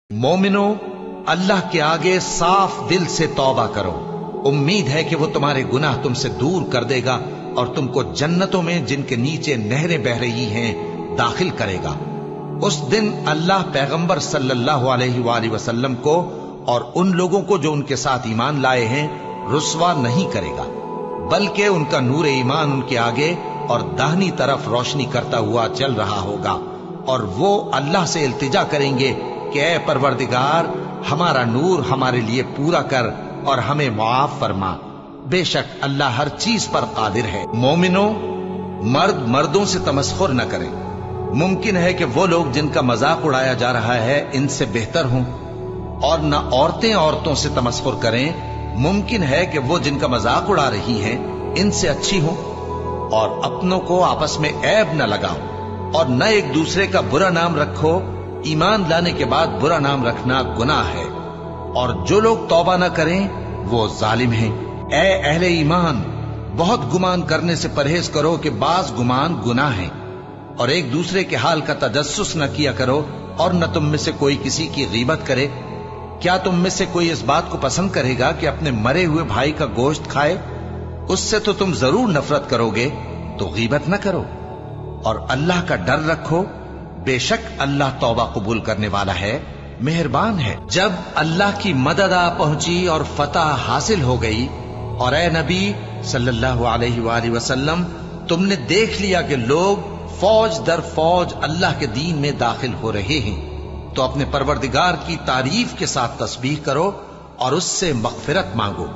मोमिनो, अल्लाह के आगे साफ दिल से तौबा करो। उम्मीद है कि वो तुम्हारे गुनाह तुमसे दूर कर देगा और तुमको जन्नतों में जिनके नीचे नहरें बह रही हैं दाखिल करेगा। उस दिन अल्लाह पैगंबर सल्लल्लाहु अलैहि वसल्लम को और उन लोगों को जो उनके साथ ईमान लाए हैं रुस्वा नहीं करेगा, बल्कि उनका नूर ईमान उनके आगे और दाहिनी तरफ रोशनी करता हुआ चल रहा होगा और वो अल्लाह से इल्तिजा करेंगे कि ऐ परवरदिगार, हमारा नूर हमारे लिए पूरा कर और हमें मुआफ फरमा। बेशक अल्लाह हर चीज पर कादिर है। मोमिनो, मर्द मर्दों से तमस्खुर न करें। मुमकिन है कि वो लोग जिनका मजाक उड़ाया जा रहा है इनसे बेहतर हों, और न औरतें औरतों से तमस्खुर करें। मुमकिन है कि वो जिनका मजाक उड़ा रही हैं इनसे अच्छी हों। और अपनों को आपस में ऐब न लगाओ और न एक दूसरे का बुरा नाम रखो। ईमान लाने के बाद बुरा नाम रखना गुनाह है, और जो लोग तौबा न करें वो जालिम हैं। ऐ अहले ईमान, बहुत गुमान करने से परहेज करो कि बाज गुमान गुनाह है, और एक दूसरे के हाल का तजस्सुस न किया करो, और न तुम में से कोई किसी की गीबत करे। क्या तुम में से कोई इस बात को पसंद करेगा कि अपने मरे हुए भाई का गोश्त खाए? उससे तो तुम जरूर नफरत करोगे, तो गीबत न करो और अल्लाह का डर रखो। बेशक अल्लाह तौबा कबूल करने वाला है, मेहरबान है। जब अल्लाह की मदद आ पहुंची और फतह हासिल हो गई, और ए नबी सल्लल्लाहु अलैहि वसल्लम, तुमने देख लिया कि लोग फौज दर फौज अल्लाह के दीन में दाखिल हो रहे हैं, तो अपने परवरदिगार की तारीफ के साथ तस्बीह करो और उससे मगफिरत मांगो।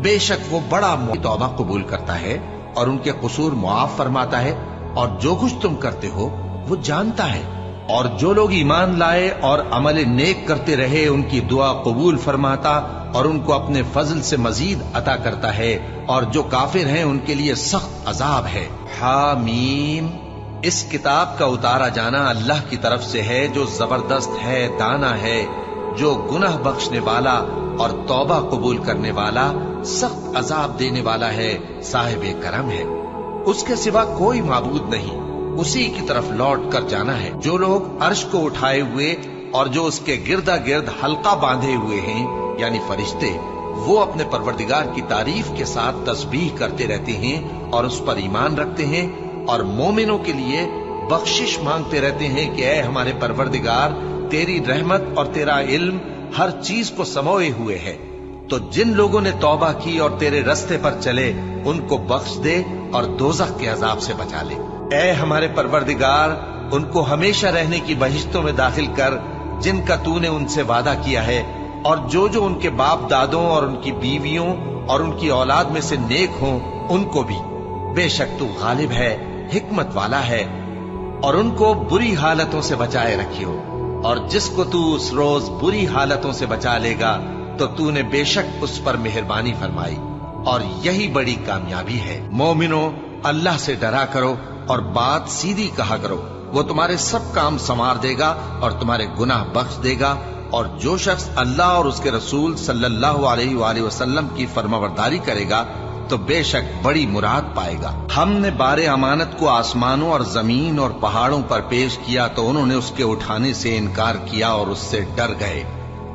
बेशक वो बड़ा तौबा कबूल करता है और उनके कसूर मुआफ फरमाता है, और जो कुछ तुम करते हो वो जानता है। और जो लोग ईमान लाए और अमल नेक करते रहे उनकी दुआ कबूल फरमाता और उनको अपने फजल से मजीद अता करता है। और जो काफिर हैं उनके लिए सख्त अजाब है। हामीम, इस किताब का उतारा जाना अल्लाह की तरफ से है, जो जबरदस्त है, दाना है, जो गुनाह बख्शने वाला और तौबा कबूल करने वाला, सख्त अजाब देने वाला है, साहिब करम है। उसके सिवा कोई माबूद नहीं, उसी की तरफ लौट कर जाना है। जो लोग अर्श को उठाए हुए और जो उसके गिरदा गिर्द हल्का बांधे हुए हैं, यानी फरिश्ते, वो अपने परवरदिगार की तारीफ के साथ तस्बीह करते रहते हैं और उस पर ईमान रखते हैं, और मोमिनों के लिए बख्शिश मांगते रहते हैं कि ऐ हमारे परवरदिगार, तेरी रहमत और तेरा इल्म हर चीज को समोए हुए है। तो जिन लोगों ने तौबा की और तेरे रास्ते पर चले उनको बख्श दे और दोज़ख के अजाब से बचा ले। ऐ हमारे परवरदिगार, उनको हमेशा रहने की बहिश्तों में दाखिल कर जिनका तूने उनसे वादा किया है, और जो जो उनके बाप दादों और उनकी बीवियों और उनकी औलाद में से नेक हों उनको भी। बेशक तू गालिब है, हिकमत वाला है। और उनको बुरी हालतों से बचाए रखियो, और जिसको तू उस रोज बुरी हालतों से बचा लेगा तो तूने बेशक उस पर मेहरबानी फरमाई, और यही बड़ी कामयाबी है। मोमिनो, अल्लाह से डरा करो और बात सीधी कहा करो। वो तुम्हारे सब काम संवार देगा और तुम्हारे गुनाह बख्श देगा। और जो शख्स अल्लाह और उसके रसूल सल्लल्लाहु अलैहि वसल्लम की फरमाबरदारी करेगा तो बेशक बड़ी मुराद पाएगा। हमने बारे अमानत को आसमानों और जमीन और पहाड़ों पर पेश किया तो उन्होंने उसके उठाने से इनकार किया और उससे डर गए,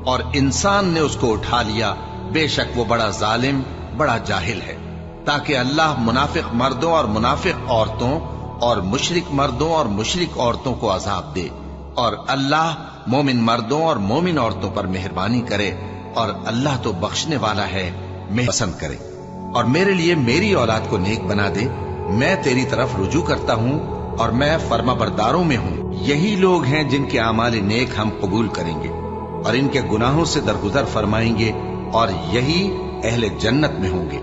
और इंसान ने उसको उठा लिया। बेशक वो बड़ा जालिम, बड़ा जाहिल है। ताकि अल्लाह मुनाफिक मर्दों और मुनाफिक औरतों और मुशरिक मर्दों और मुशरिक औरतों को अजाब दे, और अल्लाह मोमिन मर्दों और मोमिन औरतों पर मेहरबानी करे, और अल्लाह तो बख्शने वाला है, मैं पसंद करे। और मेरे लिए मेरी औलाद को नेक बना दे। मैं तेरी तरफ रुजू करता हूँ और मैं फरमाबरदारों में हूँ। यही लोग हैं जिनके आमाल नेक हम कबूल करेंगे और इनके गुनाहों से दरगुजर फरमाएंगे, और यही अहले जन्नत में होंगे।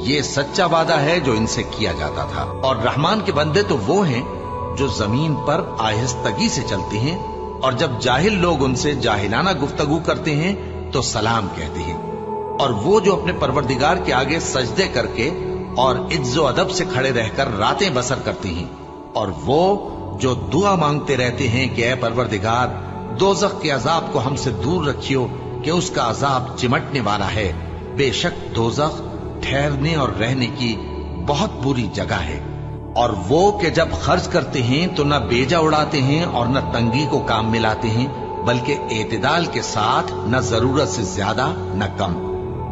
ये सच्चा वादा है जो इनसे किया जाता था। और रहमान के बंदे तो वो हैं जो जमीन पर आहिस्तगी से चलते हैं, और जब जाहिल लोग उनसे जाहिलाना गुफ्तगू करते हैं तो सलाम कहते हैं। और वो जो अपने परवरदिगार के आगे सजदे करके और इज्जो अदब से खड़े रहकर रातें बसर करती हैं, और वो जो दुआ मांगते रहते हैं कि ऐ परवरदिगार, दोज़ख के अजाब को हमसे दूर रखियो कि उसका अजाब चिमटने वाला है। बेशक दोज़ख ठहरने और रहने की बहुत बुरी जगह है। और वो कि जब खर्च करते हैं तो न बेजा उड़ाते हैं और न तंगी को काम में लाते हैं, बल्कि एतदाल के साथ, न जरूरत से ज्यादा न कम।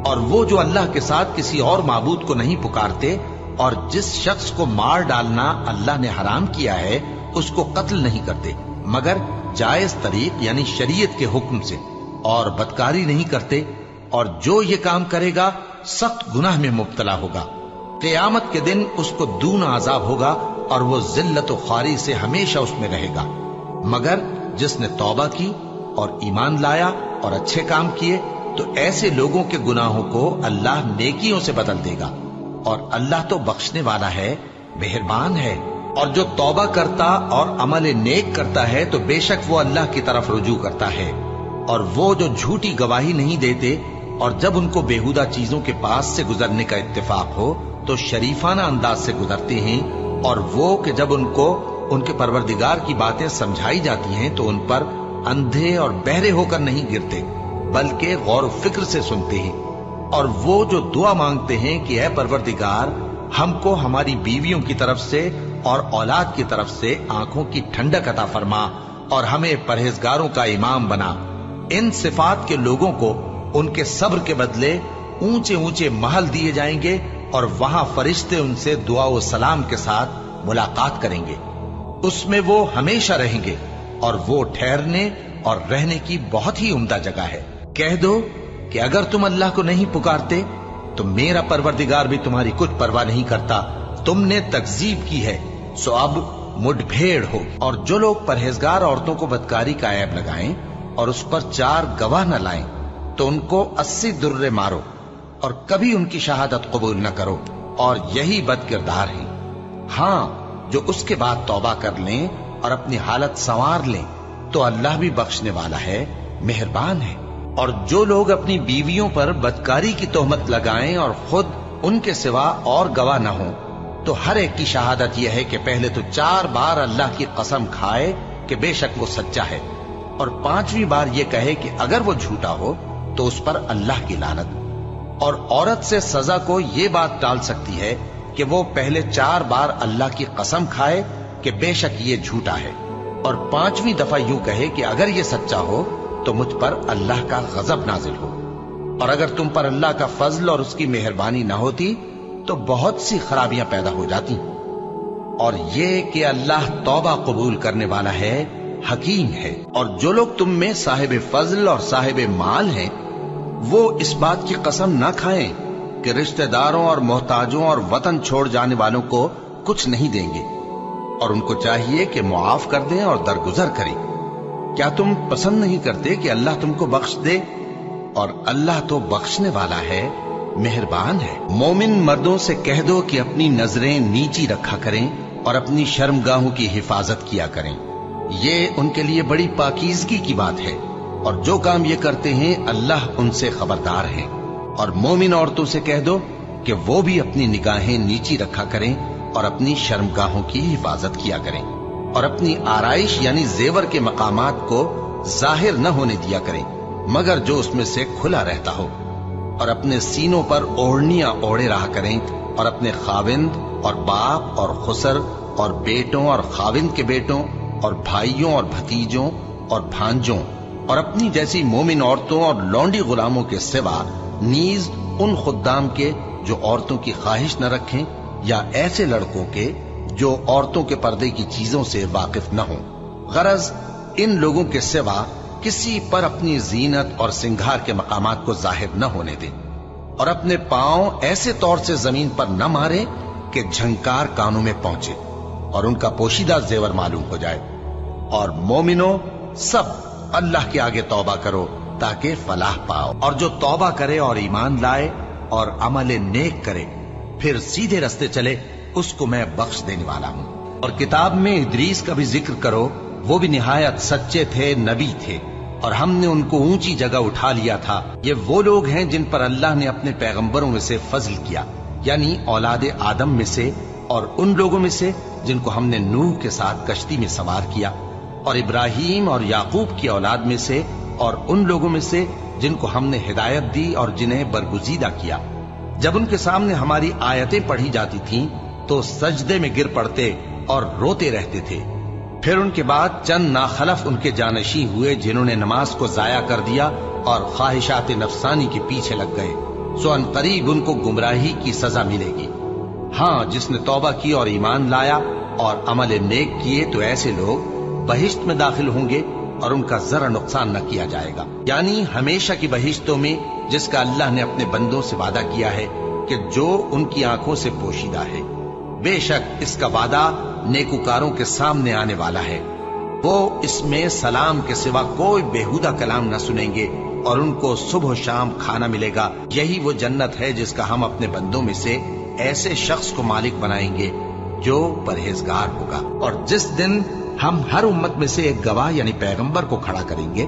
और वो जो अल्लाह के साथ किसी और माबूद को नहीं पुकारते और जिस शख्स को मार डालना अल्लाह ने हराम किया है उसको कत्ल नहीं करते मगर जायज तरीक यानी शरीयत के हुक्म से, और बदकारी नहीं करते, और जो ये काम करेगा सख्त गुनाह में मुब्तला होगा। क़यामत के दिन उसको दूना अजाब होगा और वो जिल्लत व ख्वारी से हमेशा उसमें रहेगा। मगर जिसने तौबा की और ईमान लाया और अच्छे काम किए तो ऐसे लोगों के गुनाहों को अल्लाह नेकियों से बदल देगा, और अल्लाह तो बख्शने वाला है, मेहरबान है। और जो तौबा करता और अमल नेक करता है तो बेशक वो अल्लाह की तरफ रुजू करता है। और वो जो झूठी गवाही नहीं देते और जब उनको बेहुदा चीजों के पास से गुजरने का इत्तेफाक हो तो शरीफाना अंदाज से गुजरते हैं। और वो कि जब उनको उनके परवरदिगार की बातें समझाई जाती हैं तो उन पर अंधे और बहरे होकर नहीं गिरते बल्कि गौर फिक्र से सुनते हैं। और वो जो दुआ मांगते हैं कि ऐ परवरदिगार हमको हमारी बीवियों की तरफ से और औलाद की तरफ से आंखों की ठंडक अता फरमा और हमें परहेजगारों का इमाम बना। इन सिफात के लोगों को उनके सब्र के बदले ऊंचे ऊंचे महल दिए जाएंगे और वहां फरिश्ते उनसे दुआ व सलाम के साथ मुलाकात करेंगे। उसमें वो हमेशा रहेंगे और वो ठहरने और रहने की बहुत ही उम्दा जगह है। कह दो कि अगर तुम अल्लाह को नहीं पुकारते तो मेरा परवरदिगार भी तुम्हारी कुछ परवाह नहीं करता। तुमने तकजीब की है सो अब मुठभेड़ हो। और जो लोग परहेजगार औरतों को बदकारी का ऐब लगाएं और उस पर 4 गवाह न लाएं तो उनको 80 दुर्रे मारो और कभी उनकी शहादत कबूल न करो, और यही बदकिरदार है। हाँ, जो उसके बाद तौबा कर लें और अपनी हालत संवार लें तो अल्लाह भी बख्शने वाला है, मेहरबान है। और जो लोग अपनी बीवियों पर बदकारी की तोहमत लगाएं और खुद उनके सिवा और गवाह न हो तो हर एक की शहादत यह है कि पहले तो 4 बार अल्लाह की कसम खाए कि बेशक वो सच्चा है, और 5वीं बार ये कहे कि अगर वो झूठा हो तो उस पर अल्लाह की लानत। और औरत से सजा को ये बात टाल सकती है कि वो पहले 4 बार अल्लाह की कसम खाए कि बेशक ये झूठा है, और 5वीं दफा यूं कहे कि अगर ये सच्चा हो तो मुझ पर अल्लाह का गजब नाजिल हो। और अगर तुम पर अल्लाह का फजल और उसकी मेहरबानी न होती तो बहुत सी खराबियां पैदा हो जाती। और ये कि अल्लाह तौबा कबूल करने वाला है, हकीम है। और जो लोग तुम में साहिब फजल और साहिब माल हैं वो इस बात की कसम न खाएं कि रिश्तेदारों और मोहताजों और वतन छोड़ जाने वालों को कुछ नहीं देंगे, और उनको चाहिए कि मुआफ कर दें और दरगुजर करें। क्या तुम पसंद नहीं करते कि अल्लाह तुमको बख्श दे? और अल्लाह तो बख्शने वाला है, मेहरबान है। मोमिन मर्दों से कह दो कि अपनी नजरें नीची रखा करें और अपनी शर्मगाहों की हिफाजत किया करें। ये उनके लिए बड़ी पाकीज़गी की बात है, और जो काम ये करते हैं अल्लाह उनसे खबरदार है। और मोमिन औरतों से कह दो कि वो भी अपनी निगाहें नीची रखा करें और अपनी शर्मगाहों की हिफाजत किया करें, और अपनी आराइश यानी जेवर के मकामात को जाहिर न होने दिया करें मगर जो उसमें से खुला रहता हो, और अपने सीनों पर ओढ़नियां ओढ़े रहा करें, और अपने खाविंद और बाप और खुसर और बेटों और खाविंद के बेटों और भाइयों और भतीजों और भांजों और अपनी जैसी मोमिन औरतों और लौंडी गुलामों के सिवा नीज उन खुद्दाम के जो औरतों की ख्वाहिश न रखें, या ऐसे लड़कों के जो औरतों के पर्दे की चीजों से वाकिफ न हो। गरज इन लोगों के सिवा किसी पर अपनी जीनत और सिंगार के मकामात को जाहिर न होने दें, और अपने पांव ऐसे तौर से जमीन पर न मारे कि झंकार कानों में पहुंचे और उनका पोशीदा जेवर मालूम हो जाए। और मोमिनो सब अल्लाह के आगे तौबा करो ताकि फलाह पाओ। और जो तौबा करे और ईमान लाए और अमल नेक करे फिर सीधे रास्ते चले उसको मैं बख्श देने वाला हूं। और किताब में इदरीस का भी जिक्र करो, वो भी निहायत सच्चे थे, नबी थे, और हमने उनको ऊंची जगह उठा लिया था। ये वो लोग हैं जिन पर अल्लाह ने अपने पैगंबरों में से फजल किया, यानी औलाद आदम में से, और उन लोगों में से जिनको हमने नूह के साथ कश्ती में सवार किया, और इब्राहिम और याकूब की औलाद में से, और उन लोगों में से जिनको हमने हिदायत दी और जिन्हें बरगुजीदा किया। जब उनके सामने हमारी आयतें पढ़ी जाती थीं तो सजदे में गिर पड़ते और रोते रहते थे। پھر ان کے بعد چند ناخلف ان کے جانشین ہوئے جنہوں نے نماز کو ضائع کر دیا اور خواہشات نفسانی کے پیچھے لگ گئے، سو ان قریب ان کو گمراہی کی سزا ملے گی۔ ہاں، جس نے توبہ کی اور ایمان لایا اور عمل نیک کیے تو ایسے لوگ بہشت میں داخل ہوں گے اور ان کا ذرا نقصان نہ کیا جائے گا، یعنی ہمیشہ کی بہشتوں میں جس کا اللہ نے اپنے بندوں سے وعدہ کیا ہے کہ جو ان کی آنکھوں سے پوشیدہ ہے۔ بے شک اس کا وعدہ نیکوکاروں کے سامنے آنے والا ہے، وہ اس میں سلام کے سوا کوئی بیہودہ کلام نہ سنیں گے اور ان کو صبح و شام کھانا ملے گا۔ یہی وہ جنت ہے جس کا ہم اپنے بندوں میں سے ایسے شخص کو مالک بنائیں گے جو پرہیزگار ہوگا۔ اور جس دن ہم ہر امت میں سے ایک گواہ یعنی پیغمبر کو کھڑا کریں گے،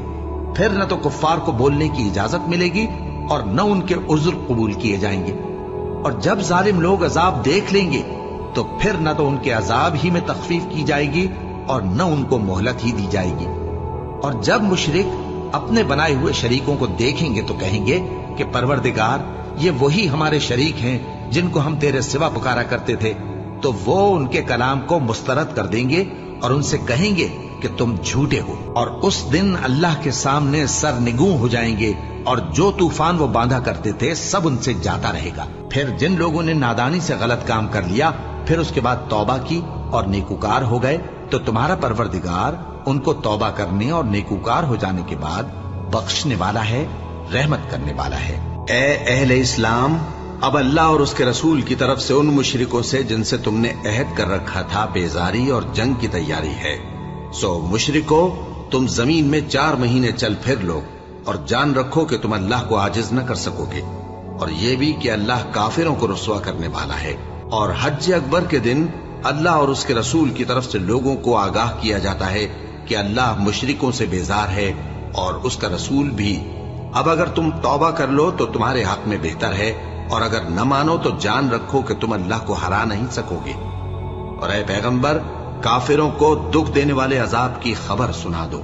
پھر نہ تو کفار کو بولنے کی اجازت ملے گی اور نہ ان کے عذر قبول کیے جائیں گے۔ اور جب ظالم لوگ عذاب دیکھ لیں گے تو پھر نہ تو ان کے عذاب ہی میں تخفیف کی جائے گی اور نہ ان کو مہلت ہی دی جائے گی۔ اور جب مشرک اپنے بنائے ہوئے شریکوں کو دیکھیں گے تو کہیں گے کہ پروردگار، یہ وہی ہمارے شریک ہیں جن کو ہم تیرے سوا پکارا کرتے تھے، تو وہ ان کے کلام کو مسترد کر دیں گے اور ان سے کہیں گے کہ تم جھوٹے ہو، اور اس دن اللہ کے سامنے سرنگوں ہو جائیں گے اور جو طوفان وہ باندھا کرتے تھے سب ان سے جاتا رہے گا۔ پھر جن لوگوں نے نادانی سے غلط کام کر لیا پھر اس کے بعد توبہ کی اور نیکوکار ہو گئے تو تمہارا پروردگار ان کو توبہ کرنے اور نیکوکار ہو جانے کے بعد بخشنے والا ہے، رحمت کرنے والا ہے۔ اے اہل اسلام، اب اللہ اور اس کے رسول کی طرف سے ان مشرکوں سے جن سے تم نے عہد کر رکھا تھا بیزاری اور جنگ کی تیاری ہے۔ سو مشرکو، تم زمین میں 4 مہینے چل پھر لو اور جان رکھو کہ تم اللہ کو عاجز نہ کر سکو گے، اور یہ بھی کہ اللہ کافروں کو رسوا کرنے والا ہے۔ اور حج اکبر کے دن اللہ اور اس کے رسول کی طرف سے لوگوں کو آگاہ کیا جاتا ہے کہ اللہ مشرکوں سے بیزار ہے اور اس کا رسول بھی۔ اب اگر تم توبہ کر لو تو تمہارے حق میں بہتر ہے، اور اگر نہ مانو تو جان رکھو کہ تم اللہ کو ہرا نہیں سکو گے۔ اور اے پیغمبر، کافروں کو دکھ دینے والے عذاب کی خبر سنا دو۔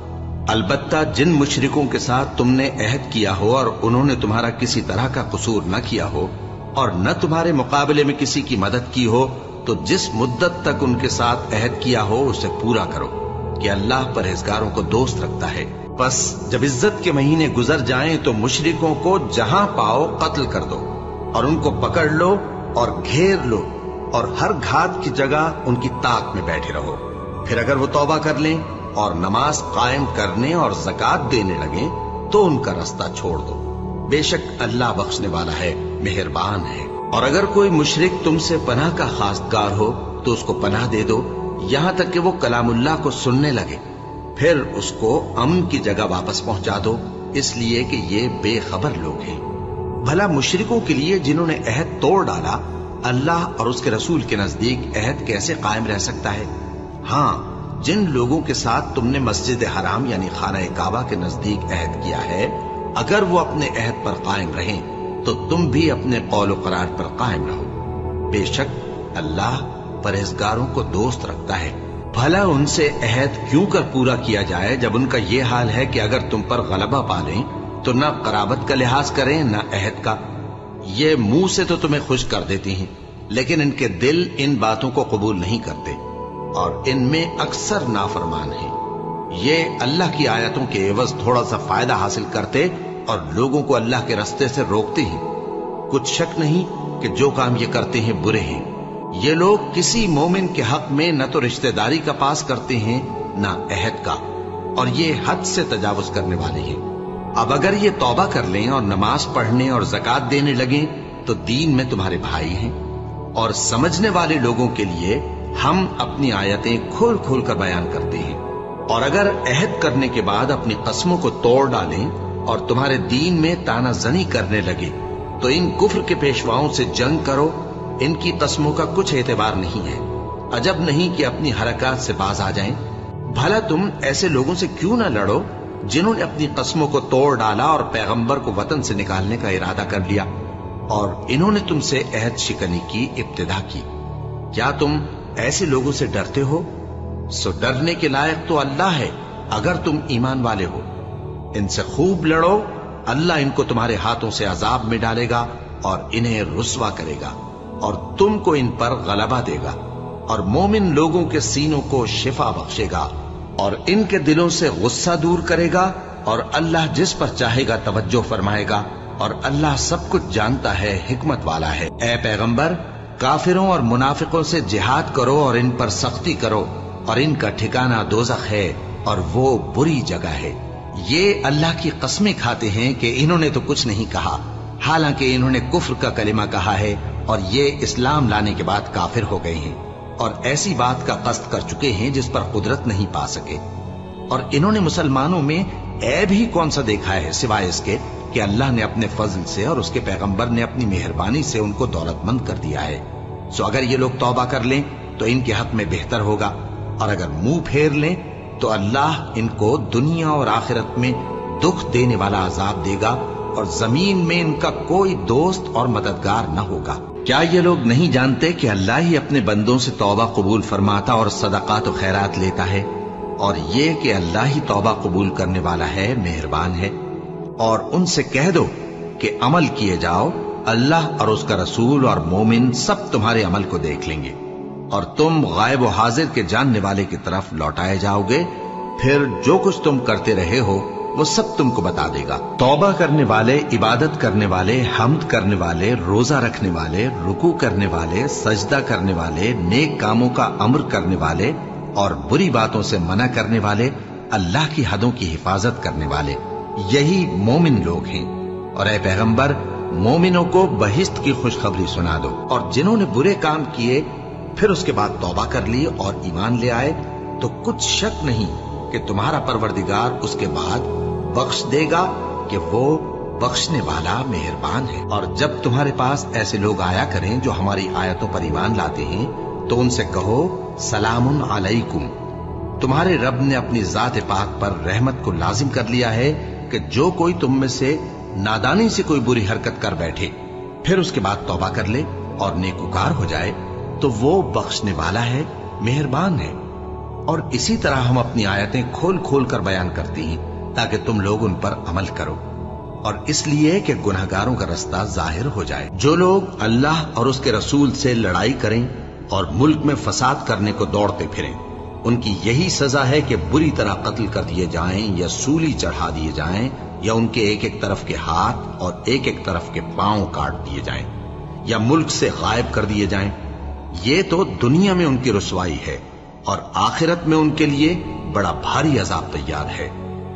البتہ جن مشرکوں کے ساتھ تم نے عہد کیا ہو اور انہوں نے تمہارا کسی طرح کا قصور نہ کیا ہو اور نہ تمہارے مقابلے میں کسی کی مدد کی ہو، تو جس مدت تک ان کے ساتھ عہد کیا ہو اسے پورا کرو کہ اللہ پرہیزگاروں کو دوست رکھتا ہے۔ بس جب عزت کے مہینے گزر جائیں تو مشرکوں کو جہاں پاؤ قتل کر دو اور ان کو پکڑ لو اور گھیر لو اور ہر گھات کی جگہ ان کی طاق میں بیٹھے رہو۔ پھر اگر وہ توبہ کر لیں اور نماز قائم کرنے اور زکوٰۃ دینے لگیں تو ان کا رستہ چھوڑ دو، بے شک اللہ بخشنے والا ہے، مہربان ہے۔ اور اگر کوئی مشرک تم سے پناہ کا خواستگار ہو تو اس کو پناہ دے دو یہاں تک کہ وہ کلام اللہ کو سننے لگے، پھر اس کو امن کی جگہ واپس پہنچا دو، اس لیے کہ یہ بے خبر لوگ ہیں۔ بھلا مشرکوں کے لیے جنہوں نے عہد توڑ ڈالا اللہ اور اس کے رسول کے نزدیک عہد کیسے قائم رہ سکتا ہے؟ ہاں، جن لوگوں کے ساتھ تم نے مسجد حرام یعنی خانہ کعبہ کے نزدیک عہد کیا ہے، اگر وہ اپنے عہد پر قائم رہیں تو تم بھی اپنے قول و قرار پر قائم رہو، بے شک اللہ پرہیزگاروں کو دوست رکھتا ہے۔ بھلا ان سے عہد کیوں کر پورا کیا جائے جب ان کا یہ حال ہے کہ اگر تم پر غلبہ پا لیں تو نہ قرابت کا لحاظ کریں نہ عہد کا۔ یہ منہ سے تو تمہیں خوش کر دیتی ہیں لیکن ان کے دل ان باتوں کو قبول نہیں کرتے اور ان میں اکثر نافرمان ہیں۔ یہ اللہ کی آیتوں کے عوض تھوڑا سا فائدہ حاصل کرتے اور لوگوں کو اللہ کے رستے سے روکتے ہیں۔ کچھ شک نہیں کہ جو کام یہ کرتے ہیں برے ہیں۔ یہ لوگ کسی مومن کے حق میں نہ تو رشتہ داری کا پاس کرتے ہیں نہ عہد کا، اور یہ حد سے تجاوز کرنے والے ہیں۔ اب اگر یہ توبہ کر لیں اور نماز پڑھنے اور زکوٰۃ دینے لگیں تو دین میں تمہارے بھائی ہیں، اور سمجھنے والے لوگوں کے لیے ہم اپنی آیتیں کھول کھول کر بیان کرتے ہیں۔ اور اگر عہد کرنے کے بعد اپنی قسموں کو توڑ ڈالیں اور تمہارے دین میں تانا زنی کرنے لگے تو ان کفر کے پیشواؤں سے جنگ کرو، ان کی قسموں کا کچھ اعتبار نہیں ہے، عجب نہیں کہ اپنی حرکات سے باز آ جائیں۔ بھلا تم ایسے لوگوں سے کیوں نہ لڑو جنہوں نے اپنی قسموں کو توڑ ڈالا اور پیغمبر کو وطن سے نکالنے کا ارادہ کر لیا، اور انہوں نے تم سے عہد شکنی کی ابتدا کی۔ کیا تم ایسے لوگوں سے ڈرتے ہو؟ سو ڈرنے کے لائق تو اللہ ہے اگر تم ایمان والے ہو۔ ان سے خوب لڑو، اللہ ان کو تمہارے ہاتھوں سے عذاب میں ڈالے گا اور انہیں رسوا کرے گا، اور تم کو ان پر غلبہ دے گا، اور مومن لوگوں کے سینوں کو شفا بخشے گا اور ان کے دلوں سے غصہ دور کرے گا، اور اللہ جس پر چاہے گا توجہ فرمائے گا، اور اللہ سب کچھ جانتا ہے، حکمت والا ہے۔ اے پیغمبر، کافروں اور منافقوں سے جہاد کرو اور ان پر سختی کرو، اور ان کا ٹھکانہ دوزخ ہے اور وہ بری جگہ ہے۔ یہ اللہ کی قسمیں کھاتے ہیں کہ انہوں نے تو کچھ نہیں کہا، حالانکہ انہوں نے کفر کا کلمہ کہا ہے اور یہ اسلام لانے کے بعد کافر ہو گئے ہیں، اور ایسی بات کا قصد کر چکے ہیں جس پر قدرت نہیں پا سکے۔ اور انہوں نے مسلمانوں میں عیب ہی کون سا دیکھا ہے سوائے اس کے کہ اللہ نے اپنے فضل سے اور اس کے پیغمبر نے اپنی مہربانی سے ان کو دولت مند کر دیا ہے۔ سو اگر یہ لوگ توبہ کر لیں تو ان کے حق میں بہتر ہوگا، اور اگر منہ پھیر لیں تو اللہ ان کو دنیا اور آخرت میں دکھ دینے والا عذاب دے گا، اور زمین میں ان کا کوئی دوست اور مددگار نہ ہوگا۔ کیا یہ لوگ نہیں جانتے کہ اللہ ہی اپنے بندوں سے توبہ قبول فرماتا اور صدقات و خیرات لیتا ہے، اور یہ کہ اللہ ہی توبہ قبول کرنے والا ہے، مہربان ہے۔ اور ان سے کہہ دو کہ عمل کیے جاؤ، اللہ اور اس کا رسول اور مومن سب تمہارے عمل کو دیکھ لیں گے، اور تم غائب و حاضر کے جاننے والے کی طرف لوٹائے جاؤ گے، پھر جو کچھ تم کرتے رہے ہو وہ سب تم کو بتا دے گا۔ توبہ کرنے والے، عبادت کرنے والے، حمد کرنے والے، روزہ رکھنے والے، رکوع کرنے والے، سجدہ کرنے والے، نیک کاموں کا امر کرنے والے اور بری باتوں سے منع کرنے والے، اللہ کی حدوں کی حفاظت کرنے والے، یہی مومن لوگ ہیں۔ اور اے پیغمبر، مومنوں کو بہشت کی خوشخبری سنا دو، اور جنہوں نے برے کام کیے پھر اس کے بعد توبہ کر لی اور ایمان لے آئے تو کچھ شک نہیں کہ تمہارا پروردگار اس کے بعد بخش دے گا کہ وہ بخشنے والا مہربان ہے۔ اور جب تمہارے پاس ایسے لوگ آیا کریں جو ہماری آیتوں پر ایمان لاتے ہیں تو ان سے کہو سلام علیکم، تمہارے رب نے اپنی ذات پاک پر رحمت کو لازم کر لیا ہے کہ جو کوئی تم میں سے نادانی سے کوئی بری حرکت کر بیٹھے پھر اس کے بعد توبہ کر لے اور نیکوکار ہو جائے تو وہ بخشنے والا ہے، مہربان ہے۔ اور اسی طرح ہم اپنی آیتیں کھول کھول کر بیان کرتی ہیں تاکہ تم لوگ ان پر عمل کرو، اور اس لیے کہ گناہگاروں کا رستہ ظاہر ہو جائے۔ جو لوگ اللہ اور اس کے رسول سے لڑائی کریں اور ملک میں فساد کرنے کو دوڑتے پھریں، ان کی یہی سزا ہے کہ بری طرح قتل کر دیے جائیں یا سولی چڑھا دیے جائیں، یا ان کے ایک ایک طرف کے ہاتھ اور ایک ایک طرف کے پاؤں کاٹ دیے جائیں، یا ملک سے غائب کر دیے جائیں۔ یہ تو دنیا میں ان کی رسوائی ہے، اور آخرت میں ان کے لیے بڑا بھاری عذاب تیار ہے۔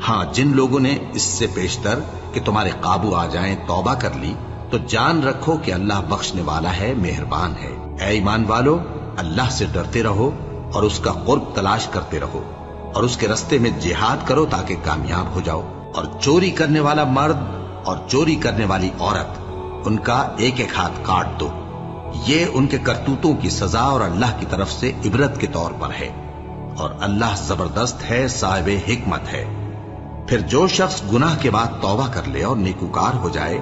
ہاں، جن لوگوں نے اس سے پیشتر کہ تمہارے قابو آ جائیں توبہ کر لی تو جان رکھو کہ اللہ بخشنے والا ہے، مہربان ہے۔ اے ایمان والو، اللہ سے ڈرتے رہو اور اس کا قرب تلاش کرتے رہو، اور اس کے رستے میں جہاد کرو تاکہ کامیاب ہو جاؤ۔ اور چوری کرنے والا مرد اور چوری کرنے والی عورت، ان کا ایک ایک ہاتھ کاٹ دو، یہ ان کے کرتوتوں کی سزا اور اللہ کی طرف سے عبرت کے طور پر ہے، اور اللہ زبردست ہے، صاحب حکمت ہے۔ پھر جو شخص گناہ کے بعد توبہ کر لے اور نیکوکار ہو جائے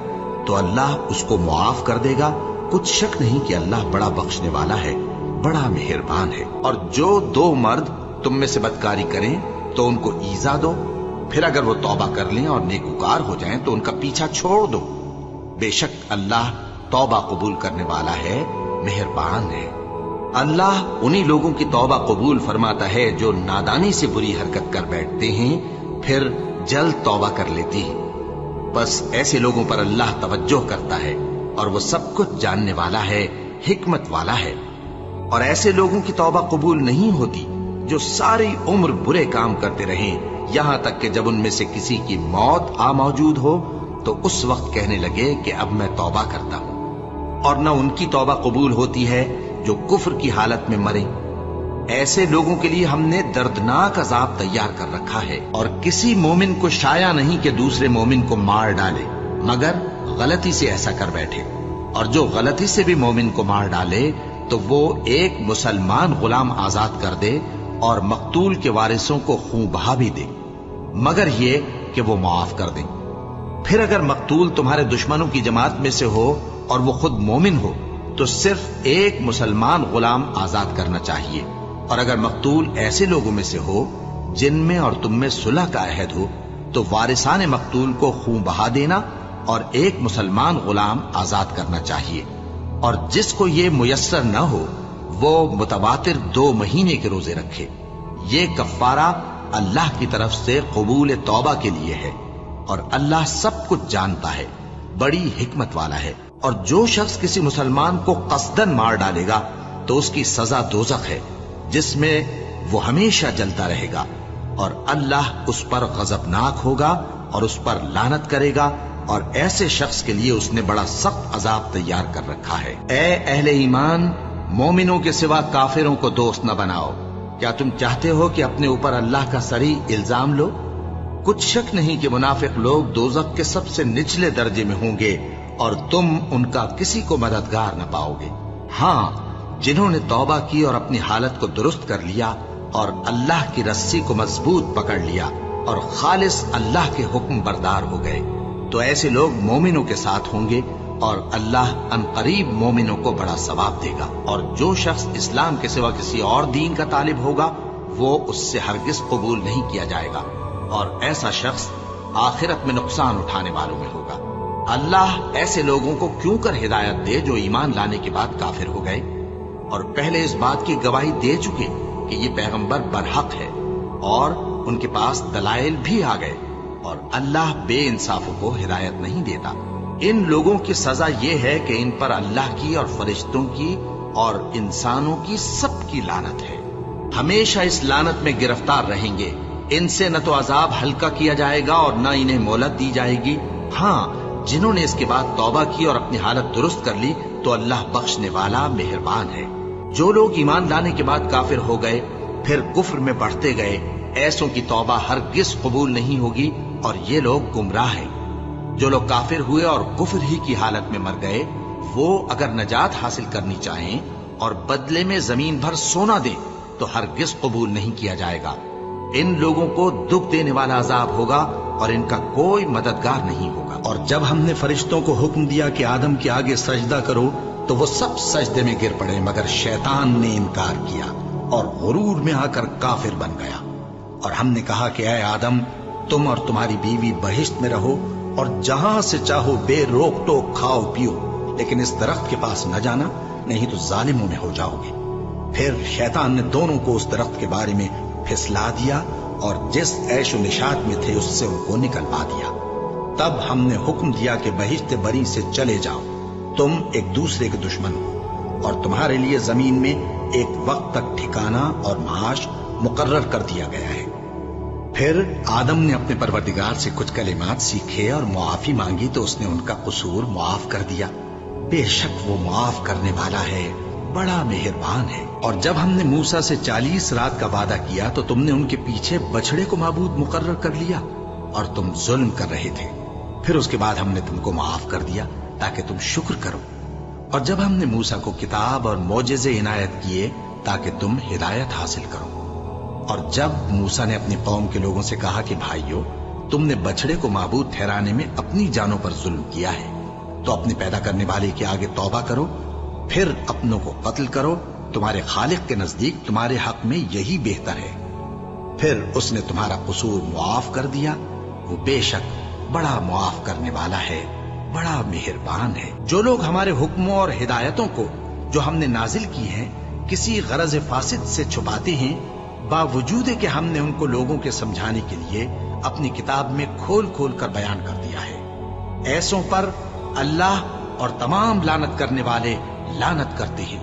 تو اللہ اس کو معاف کر دے گا، کچھ شک نہیں کہ اللہ بڑا بخشنے والا ہے، بڑا مہربان ہے۔ اور جو دو مرد تم میں سے بدکاری کریں تو ان کو ایذا دو، پھر اگر وہ توبہ کر لیں اور نیکوکار ہو جائیں تو ان کا پیچھا چھوڑ دو، بے شک اللہ توبہ قبول کرنے والا ہے، مہربان ہے۔ اللہ انہی لوگوں کی توبہ قبول فرماتا ہے جو نادانی سے بری حرکت کر بیٹھتے ہیں پھر جلد توبہ کر لیتی ہیں، بس ایسے لوگوں پر اللہ توجہ کرتا ہے اور وہ سب کچھ جاننے والا ہے، حکمت والا ہے۔ اور ایسے لوگوں کی توبہ قبول نہیں ہوتی جو ساری عمر برے کام کرتے رہیں، یہاں تک کہ جب ان میں سے کسی کی موت آ موجود ہو تو اس وقت کہنے لگے کہ اب میں توبہ کرتا ہوں۔ اور نہ ان کی توبہ قبول ہوتی ہے جو کفر کی حالت میں مریں۔ ایسے لوگوں کے لیے ہم نے دردناک عذاب تیار کر رکھا ہے، اور کسی مومن کو شایع نہیں کہ دوسرے مومن کو مار ڈالے مگر غلطی سے ایسا کر بیٹھے، اور جو غلطی سے بھی مومن کو مار ڈالے تو وہ ایک مسلمان غلام آزاد کر دے اور مقتول کے وارثوں کو خون بہا بھی دے، مگر یہ کہ وہ معاف کر دیں۔ پھر اگر مقتول تمہارے دشمنوں کی جماعت میں سے ہو اور وہ خود مومن ہو تو صرف ایک مسلمان غلام آزاد کرنا چاہیے، اور اگر مقتول ایسے لوگوں میں سے ہو جن میں اور تم میں صلح کا عہد ہو تو وارثان مقتول کو خون بہا دینا اور ایک مسلمان غلام آزاد کرنا چاہیے۔ اور جس کو یہ میسر نہ ہو वो मुतवातिर 2 महीने के रोजे रखे। ये कफ्फारा अल्लाह की तरफ से कबूल तौबा के लिए है, और अल्लाह सब कुछ जानता है, बड़ी हिकमत वाला है। और जो शख्स किसी मुसलमान को कस्दन मार डालेगा तो उसकी सजा दोजख है, जिसमें वो हमेशा जलता रहेगा, और अल्लाह उस पर गजबनाक होगा और उस पर लानत करेगा, और ऐसे शख्स के लिए उसने बड़ा सख्त अजाब तैयार कर रखा है। ए अहले ईमान, मोमिनों के सिवा काफिरों को दोस्त न बनाओ। क्या तुम चाहते हो कि अपने ऊपर अल्लाह का सरी इल्जाम लो? कुछ शक नहीं कि मुनाफिक लोग दोजख के सबसे निचले दर्जे में होंगे, और तुम उनका किसी को मददगार न पाओगे। हाँ, जिन्होंने तौबा की और अपनी हालत को दुरुस्त कर लिया और अल्लाह की रस्सी को मजबूत पकड़ लिया और खालिस अल्लाह के हुक्म बरदार हो गए, तो ऐसे लोग मोमिनों के साथ होंगे, और अल्लाह अनकरीब मोमिनों को बड़ा सवाब देगा। और जो शख्स इस्लाम के सिवा किसी और दीन का तालिब होगा, वो उससे हरगिज कबूल नहीं किया जाएगा, और ऐसा शख्स आखिरत में नुकसान उठाने वालों में होगा। अल्लाह ऐसे लोगों को क्यों कर हिदायत दे जो ईमान लाने के बाद काफिर हो गए और पहले इस बात की गवाही दे चुके कि ये पैगंबर बरहक है, और उनके पास दलाइल भी आ गए, और अल्लाह बेइंसाफों को हिदायत नहीं देता। इन लोगों की सजा ये है कि इन पर अल्लाह की और फरिश्तों की और इंसानों की सबकी लानत है। हमेशा इस लानत में गिरफ्तार रहेंगे। इनसे न तो अजाब हल्का किया जाएगा और न इन्हें मोहलत दी जाएगी। हाँ, जिन्होंने इसके बाद तौबा की और अपनी हालत दुरुस्त कर ली तो अल्लाह बख्शने वाला मेहरबान है। जो लोग ईमान लाने के बाद काफिर हो गए फिर कुफ्र में बढ़ते गए, ऐसों की तौबा हरगिज कबूल नहीं होगी, और ये लोग गुमराह हैं। जो लोग काफिर हुए और कुफ्र ही की हालत में मर गए, वो अगर नजात हासिल करनी चाहें और बदले में जमीन भर सोना दें तो हरगिज कबूल नहीं किया जाएगा। इन लोगों को दुख देने वाला अजाब होगा और इनका कोई मददगार नहीं होगा। और जब हमने फरिश्तों को हुक्म दिया कि आदम के आगे सजदा करो तो वो सब सजदे में गिर पड़े, मगर शैतान ने इनकार किया और गुरूर में आकर काफिर बन गया। और हमने कहा कि ऐ आदम, तुम और तुम्हारी बीवी बहिश्त में रहो और जहां से चाहो बेरोक टोक खाओ पियो, लेकिन इस दरख्त के पास न जाना, नहीं तो जालिमों में हो जाओगे। फिर शैतान ने दोनों को उस दरख्त के बारे में फिसला दिया और जिस ऐशो निशात में थे उससे उनको निकलवा दिया। तब हमने हुक्म दिया कि बहिश्त बरी से चले जाओ, तुम एक दूसरे के दुश्मन हो, और तुम्हारे लिए जमीन में एक वक्त तक ठिकाना और माश मुकर्रर कर दिया गया है। फिर आदम ने अपने परवरदिगार से कुछ कलिमात सीखे और मुआफी मांगी तो उसने उनका कसूर मुआफ कर दिया। बेशक वो मुआफ करने वाला है, बड़ा मेहरबान है। और जब हमने मूसा से 40 रात का वादा किया तो तुमने उनके पीछे बछड़े को माबूद मुकर्रर कर लिया और तुम जुल्म कर रहे थे। फिर उसके बाद हमने तुमको माफ कर दिया ताकि तुम शुक्र करो। और जब हमने मूसा को किताब और मोजेज़े इनायत किए ताकि तुम हिदायत हासिल करो। और जब मूसा ने अपनी कौम के लोगों से कहा कि भाइयों, तुमने बछड़े को माबूद ठहराने में अपनी जानों पर जुल्म किया है, तो अपने पैदा करने वाले के आगे तौबा करो, फिर अपनों को कत्ल करो, तुम्हारे खालिक के नजदीक तुम्हारे हक में यही बेहतर है। फिर उसने तुम्हारा कसूर मुआफ कर दिया, वो बेशक बड़ा मुआफ करने वाला है, बड़ा मेहरबान है। जो लोग हमारे हुक्मों और हिदायतों को जो हमने नाजिल की हैं किसी गरज फासिद से छुपाते हैं, बावजूद कि हमने उनको लोगों के समझाने के लिए अपनी किताब में खोल खोल कर बयान कर दिया है, ऐसों पर अल्लाह और तमाम लानत करने वाले लानत करते हैं।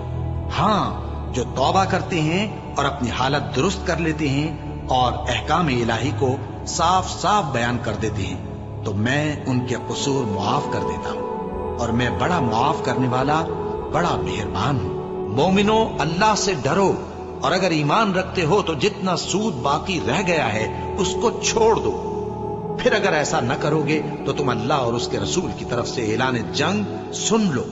हाँ, जो तौबा करते हैं और अपनी हालत दुरुस्त कर लेते हैं और अहकाम इलाही को साफ साफ बयान कर देते हैं, तो मैं उनके कसूर मुआफ कर देता हूँ, और मैं बड़ा मुआफ करने वाला, बड़ा मेहरबान हूँ। मोमिनो, अल्लाह से डरो, और अगर ईमान रखते हो तो जितना सूद बाकी रह गया है उसको छोड़ दो। फिर अगर ऐसा न करोगे तो तुम अल्लाह और उसके रसूल की तरफ से ऐलान जंग सुन लो,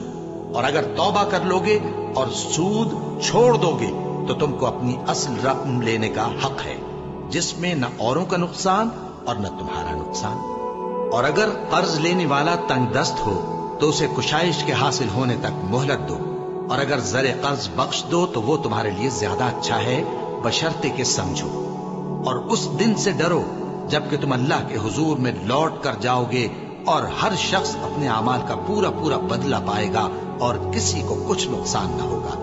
और अगर तौबा कर लोगे और सूद छोड़ दोगे तो तुमको अपनी असल रकम लेने का हक है, जिसमें न औरों का नुकसान और न तुम्हारा नुकसान। और अगर कर्ज लेने वाला तंगदस्त हो तो उसे कुशाइश के हासिल होने तक मोहलत दो, और अगर जरे कर्ज बख्श दो तो वो तुम्हारे लिए ज्यादा अच्छा है, बशर्ते के समझो। और उस दिन से डरो जबकि तुम अल्लाह के हुजूर में लौट कर जाओगे, और हर शख्स अपने अमाल का पूरा पूरा बदला पाएगा और किसी को कुछ नुकसान न होगा।